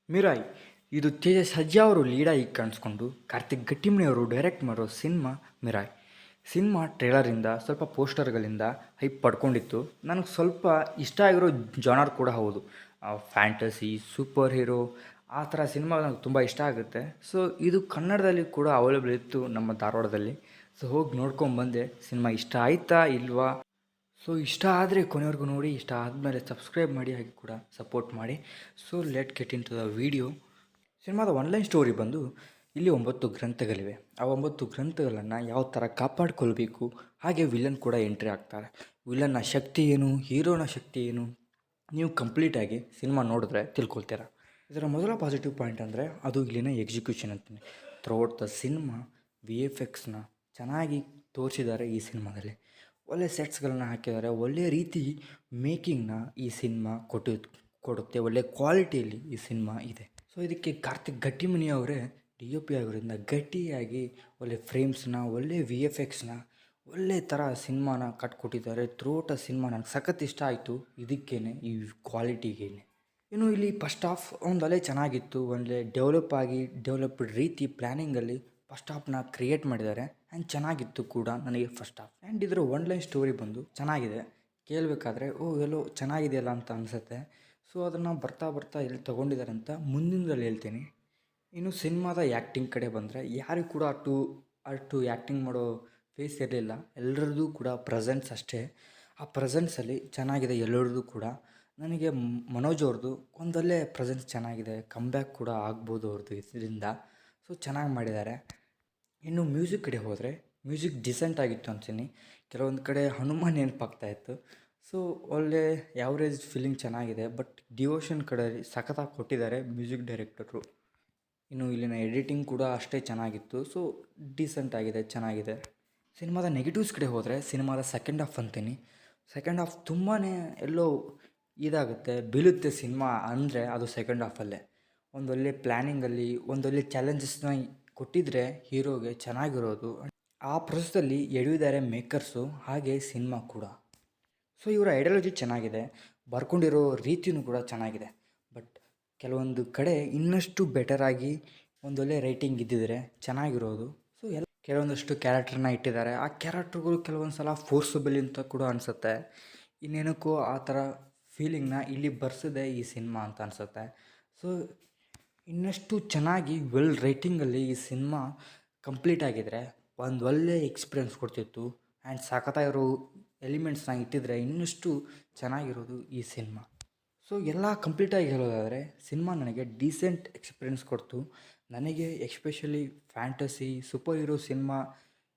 ಮಿರಾಯ್ ಇದು ತೇಜಸ್ ಸಜ್ಜಾ ಅವರು ಲೀಡಾಗಿ ಕಾಣಿಸ್ಕೊಂಡು ಕಾರ್ತಿಕ್ ಗಟ್ಟಿಮನಿ ಅವರು ಡೈರೆಕ್ಟ್ ಮಾಡೋ ಸಿನಿಮಾ ಮಿರಾಯ್. ಸಿನಿಮಾ ಟ್ರೇಲರಿಂದ ಸ್ವಲ್ಪ ಪೋಸ್ಟರ್ಗಳಿಂದ ಹೈಪ್ ಪಡ್ಕೊಂಡಿತ್ತು. ನನಗೆ ಸ್ವಲ್ಪ ಇಷ್ಟ ಆಗಿರೋ ಜಾನರ್ ಕೂಡ ಹೌದು. ಫ್ಯಾಂಟಸಿ, ಸೂಪರ್ ಹೀರೋ ಆ ಥರ ಸಿನಿಮಾ ನನಗೆ ತುಂಬ ಇಷ್ಟ ಆಗುತ್ತೆ. ಸೊ ಇದು ಕನ್ನಡದಲ್ಲಿ ಕೂಡ ಅವೈಲೇಬಲ್ ಇತ್ತು ನಮ್ಮ ಧಾರವಾಡದಲ್ಲಿ. ಸೊ ಹೋಗಿ ನೋಡ್ಕೊಂಬಂದೆ. ಸಿನಿಮಾ ಇಷ್ಟ ಆಯಿತಾ ಇಲ್ವಾ? ಸೊ ಇಷ್ಟ ಆದರೆ ಕೊನೆವರೆಗೂ ನೋಡಿ, ಇಷ್ಟ ಆದಮೇಲೆ ಸಬ್ಸ್ಕ್ರೈಬ್ ಮಾಡಿ, ಹಾಗೆ ಕೂಡ ಸಪೋರ್ಟ್ ಮಾಡಿ. So let get into the video. ಸಿನಿಮಾದ ಆನ್ಲೈನ್ ಸ್ಟೋರಿ ಬಂದು ಇಲ್ಲಿ 9 ಗ್ರಂಥಗಳಿವೆ. ಆ 9 ಗ್ರಂಥಗಳನ್ನು ಯಾವ ಥರ ಕಾಪಾಡಿಕೊಳ್ಬೇಕು, ಹಾಗೆ ವಿಲನ್ ಕೂಡ ಎಂಟ್ರಿ ಆಗ್ತಾರೆ. ವಿಲನ್ನ ಶಕ್ತಿ ಏನು, ಹೀರೋನ ಶಕ್ತಿ ಏನು, ನೀವು ಕಂಪ್ಲೀಟಾಗಿ ಸಿನಿಮಾ ನೋಡಿದ್ರೆ ತಿಳ್ಕೊಳ್ತೀರ. ಇದರ ಮೊದಲ ಪಾಸಿಟಿವ್ ಪಾಯಿಂಟ್ ಅಂದರೆ ಅದು ಇಲ್ಲಿನ ಎಕ್ಸಿಕ್ಯೂಷನ್ ಅಂತೀನಿ. ಥ್ರೂಔಟ್ ದ ಸಿನಿಮಾ VFXನ ಚೆನ್ನಾಗಿ ತೋರಿಸಿದ್ದಾರೆ. ಈ ಸಿನಿಮಾದಲ್ಲಿ ಒಳ್ಳೆ ಸೆಟ್ಸ್ಗಳನ್ನು ಹಾಕಿದ್ದಾರೆ. ಒಳ್ಳೆಯ ರೀತಿ ಮೇಕಿಂಗ್ನ ಈ ಸಿನಿಮಾ ಕೊಡುತ್ತೆ. ಒಳ್ಳೆ ಕ್ವಾಲಿಟಿಯಲ್ಲಿ ಈ ಸಿನಿಮಾ ಇದೆ. ಸೊ ಇದಕ್ಕೆ ಕಾರ್ತಿಕ್ ಗಟ್ಟಿಮನಿ ಅವರೇ DOP ಆಗಿರೋದ್ರಿಂದ ಗಟ್ಟಿಯಾಗಿ ಒಳ್ಳೆ ಫ್ರೇಮ್ಸ್ನ, ಒಳ್ಳೆ VFXನ, ಒಳ್ಳೆ ಥರ ಸಿನಿಮಾನ ಕಟ್ಕೊಟ್ಟಿದ್ದಾರೆ. ಥ್ರೂಔಟ್ ಸಿನಿಮಾ ನನಗೆ ಸಖತ್ ಇಷ್ಟ ಆಯಿತು. ಇದಕ್ಕೇನೆ, ಈ ಕ್ವಾಲಿಟಿಗೇನೆ. ಇನ್ನು ಇಲ್ಲಿ ಫಸ್ಟ್ ಹಾಫ್ ಒಂದು ಅಲೆ ಚೆನ್ನಾಗಿತ್ತು. ಒಳ್ಳೆ ಡೆವಲಪ್ಡ್ ರೀತಿ ಪ್ಲ್ಯಾನಿಂಗಲ್ಲಿ ಫಸ್ಟ್ ಹಾಫ್ನ ಕ್ರಿಯೇಟ್ ಮಾಡಿದ್ದಾರೆ. ಆ್ಯಂಡ್ ಚೆನ್ನಾಗಿತ್ತು ಕೂಡ ನನಗೆ ಫಸ್ಟ್ ಹಾಫ್. ಆ್ಯಂಡ್ ಇದರ ಲೈನ್ ಸ್ಟೋರಿ ಬಂದು ಚೆನ್ನಾಗಿದೆ. ಕೇಳಬೇಕಾದ್ರೆ ಎಲ್ಲೋ ಚೆನ್ನಾಗಿದೆಯಲ್ಲ ಅಂತ ಅನಿಸುತ್ತೆ. ಸೊ ಅದನ್ನು ಬರ್ತಾ ಎಲ್ಲಿ ತೊಗೊಂಡಿದ್ದಾರೆ ಅಂತ ಮುಂದಿನದಲ್ಲಿ ಹೇಳ್ತೀನಿ. ಇನ್ನು ಸಿನಿಮಾದ ಆ್ಯಕ್ಟಿಂಗ್ ಕಡೆ ಬಂದರೆ ಯಾರಿಗೂ ಕೂಡ ಅಷ್ಟು ಆ್ಯಕ್ಟಿಂಗ್ ಮಾಡೋ ಫೇಸ್ ಇರಲಿಲ್ಲ. ಎಲ್ಲರದ್ದು ಕೂಡ ಪ್ರೆಸೆನ್ಸ್ ಅಷ್ಟೇ. ಆ ಪ್ರೆಸೆನ್ಸಲ್ಲಿ ಚೆನ್ನಾಗಿದೆ ಎಲ್ಲರದ್ದು ಕೂಡ. ನನಗೆ ಮನೋಜ್ ಅವ್ರದ್ದು ಒಂದೊಳ್ಳೆ ಪ್ರೆಸೆನ್ಸ್ ಚೆನ್ನಾಗಿದೆ. ಕಮ್ಬ್ಯಾಕ್ ಕೂಡ ಆಗ್ಬೋದು ಅವ್ರದ್ದು ಇದರಿಂದ. ಸೊ ಚೆನ್ನಾಗಿ ಮಾಡಿದ್ದಾರೆ. ಇನ್ನು ಮ್ಯೂಸಿಕ್ ಕಡೆ ಹೋದರೆ ಮ್ಯೂಸಿಕ್ ಡಿಸೆಂಟ್ ಆಗಿತ್ತು ಅಂತೀನಿ. ಕೆಲವೊಂದು ಕಡೆ ಹನುಮಾನ್ ನೆನಪಾಗ್ತಾಯಿತ್ತು. ಸೊ ಒಳ್ಳೆ ಯಾವ್ರೇಜ್ ಫೀಲಿಂಗ್ ಚೆನ್ನಾಗಿದೆ. ಬಟ್ ಡಿವೋಷನ್ ಕಡೆ ಸಖತ್ತಾಗಿ ಕೊಟ್ಟಿದ್ದಾರೆ ಮ್ಯೂಸಿಕ್ ಡೈರೆಕ್ಟರು. ಇನ್ನು ಇಲ್ಲಿನ ಎಡಿಟಿಂಗ್ ಕೂಡ ಅಷ್ಟೇ ಚೆನ್ನಾಗಿತ್ತು. ಸೊ ಡೀಸೆಂಟ್ ಆಗಿದೆ, ಚೆನ್ನಾಗಿದೆ. ಸಿನಿಮಾದ ನೆಗೆಟಿವ್ಸ್ ಕಡೆ ಹೋದರೆ ಸಿನಿಮಾದ ಸೆಕೆಂಡ್ ಹಾಫ್ ಅಂತೀನಿ. ಸೆಕೆಂಡ್ ಹಾಫ್ ತುಂಬಾ ಎಲ್ಲೋ ಇದಾಗುತ್ತೆ, ಬೀಳುತ್ತೆ ಸಿನಿಮಾ ಅಂದರೆ ಅದು ಸೆಕೆಂಡ್ ಹಾಫಲ್ಲೇ. ಒಂದೊಳ್ಳೆ ಪ್ಲ್ಯಾನಿಂಗಲ್ಲಿ ಒಂದೊಳ್ಳೆ ಚಾಲೆಂಜಸ್ನ ಕೊಟ್ಟಿದ್ದರೆ ಹೀರೋಗೆ ಚೆನ್ನಾಗಿರೋದು. ಆ ಪ್ರೊಸೆಸ್ಸಲ್ಲಿ ಎಳೆದಿದ್ದಾರೆ ಮೇಕರ್ಸು, ಹಾಗೆ ಸಿನಿಮಾ ಕೂಡ. ಸೊ ಇವರ ಐಡಿಯಾಲಜಿ ಚೆನ್ನಾಗಿದೆ, ಬರ್ಕೊಂಡಿರೋ ರೀತಿಯೂ ಕೂಡ ಚೆನ್ನಾಗಿದೆ. ಬಟ್ ಕೆಲವೊಂದು ಕಡೆ ಇನ್ನಷ್ಟು ಬೆಟರಾಗಿ ಒಂದೊಳ್ಳೆ ರೈಟಿಂಗ್ ಇದ್ದಿದ್ರೆ ಚೆನ್ನಾಗಿರೋದು. ಸೊ ಕೆಲವೊಂದಷ್ಟು ಕ್ಯಾರೆಕ್ಟರ್ನ ಇಟ್ಟಿದ್ದಾರೆ. ಆ ಕ್ಯಾರೆಕ್ಟರ್ಗಳು ಕೆಲವೊಂದು ಸಲ ಫೋರ್ಸಬಲ್ ಅಂತ ಕೂಡ ಅನಿಸುತ್ತೆ. ಇನ್ನೇನಕ್ಕೂ ಆ ಥರ ಫೀಲಿಂಗ್ನ ಇಲ್ಲಿ ಬರ್ಸಿದೆ ಈ ಸಿನಿಮಾ ಅಂತ ಅನಿಸುತ್ತೆ. ಸೊ ಇನ್ನಷ್ಟು ಚೆನ್ನಾಗಿ ರೈಟಿಂಗಲ್ಲಿ ಈ ಸಿನಿಮಾ ಕಂಪ್ಲೀಟ್ ಆಗಿದ್ರೆ ಒಂದು ಒಳ್ಳೆ ಎಕ್ಸ್ಪೀರಿಯನ್ಸ್ ಕೊಡ್ತಿತ್ತು. ಆ್ಯಂಡ್ ಸಖತ್ತಾಗಿರೋ ಎಲಿಮೆಂಟ್ಸ್ನ ಇಟ್ಟಿದ್ರೆ ಇನ್ನಷ್ಟು ಚೆನ್ನಾಗಿರೋದು ಈ ಸಿನಿಮಾ. ಸೊ ಎಲ್ಲ ಕಂಪ್ಲೀಟಾಗಿ ಹೇಳೋದಾದರೆ ಸಿನಿಮಾ ನನಗೆ ಡೀಸೆಂಟ್ ಎಕ್ಸ್ಪೀರಿಯನ್ಸ್ ಕೊಡ್ತು. ನನಗೆ especially fantasy, super hero cinema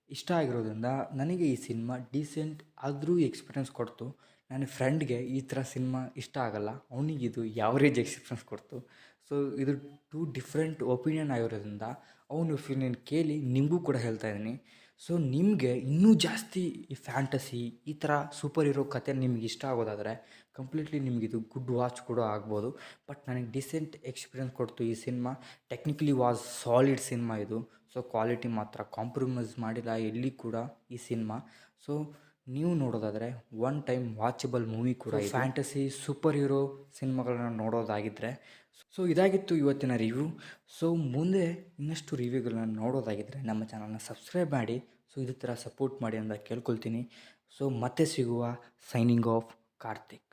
ಇಷ್ಟ ಆಗಿರೋದ್ರಿಂದ ನನಗೆ ಈ ಸಿನಿಮಾ ಡೀಸೆಂಟ್ ಆದರೂ ಎಕ್ಸ್ಪೀರಿಯನ್ಸ್ ಕೊಡ್ತು. ನನ್ನ ಫ್ರೆಂಡ್ಗೆ ಈ ಥರ ಸಿನಿಮಾ ಇಷ್ಟ ಆಗಲ್ಲ, ಅವನಿಗಿದು ಯಾವ್ರೇಜ್ ಎಕ್ಸ್ಪೀರಿಯನ್ಸ್ ಕೊಡ್ತು. ಸೊ ಇದು 2 ಡಿಫ್ರೆಂಟ್ ಒಪಿನಿಯನ್ ಆಗಿರೋದ್ರಿಂದ ಅವನ ಒಪಿನಿಯನ್ ಕೇಳಿ ನಿಮಗೂ ಕೂಡ ಹೇಳ್ತಾ ಇದ್ದೀನಿ. ಸೊ ನಿಮಗೆ ಇನ್ನೂ ಜಾಸ್ತಿ ಈ ಫ್ಯಾಂಟಸಿ, ಈ ಥರ ಸೂಪರ್ ಹೀರೋ ಕತೆ ನಿಮ್ಗೆ ಇಷ್ಟ ಆಗೋದಾದರೆ ಕಂಪ್ಲೀಟ್ಲಿ ನಿಮಗಿದು ಗುಡ್ ವಾಚ್ ಕೂಡ ಆಗ್ಬೋದು. ಬಟ್ ನನಗೆ ಡಿಸೆಂಟ್ ಎಕ್ಸ್ಪೀರಿಯನ್ಸ್ ಕೊಡ್ತು ಈ cinema. Technically was solid cinema ಇದು. ಸೊ ಕ್ವಾಲಿಟಿ ಮಾತ್ರ ಕಾಂಪ್ರಮೈಸ್ ಮಾಡಿಲ್ಲ ಎಲ್ಲಿ ಕೂಡ ಈ ಸಿನಿಮಾ. ಸೊ ನೀವು ನೋಡೋದಾದರೆ ಒನ್ ಟೈಮ್ ವಾಚಬಲ್ ಮೂವಿ ಕೂಡ. ಫ್ಯಾಂಟಸಿ, ಸೂಪರ್ ಹೀರೋ ಸಿನಿಮಾಗಳನ್ನ ನೋಡೋದಾಗಿದ್ದರೆ. ಸೊ ಇದಾಗಿತ್ತು ಇವತ್ತಿನ ರಿವ್ಯೂ. ಸೊ ಮುಂದೆ ಇನ್ನಷ್ಟು ರಿವ್ಯೂಗಳನ್ನ ನೋಡೋದಾಗಿದ್ದರೆ ನಮ್ಮ ಚಾನಲ್ನ ಸಬ್ಸ್ಕ್ರೈಬ್ ಮಾಡಿ. ಸೊ ಇದೇ ಥರ ಸಪೋರ್ಟ್ ಮಾಡಿ ಅಂತ ಕೇಳ್ಕೊಳ್ತೀನಿ. ಸೊ ಮತ್ತೆ ಸಿಗುವ. Signing off, Karthik.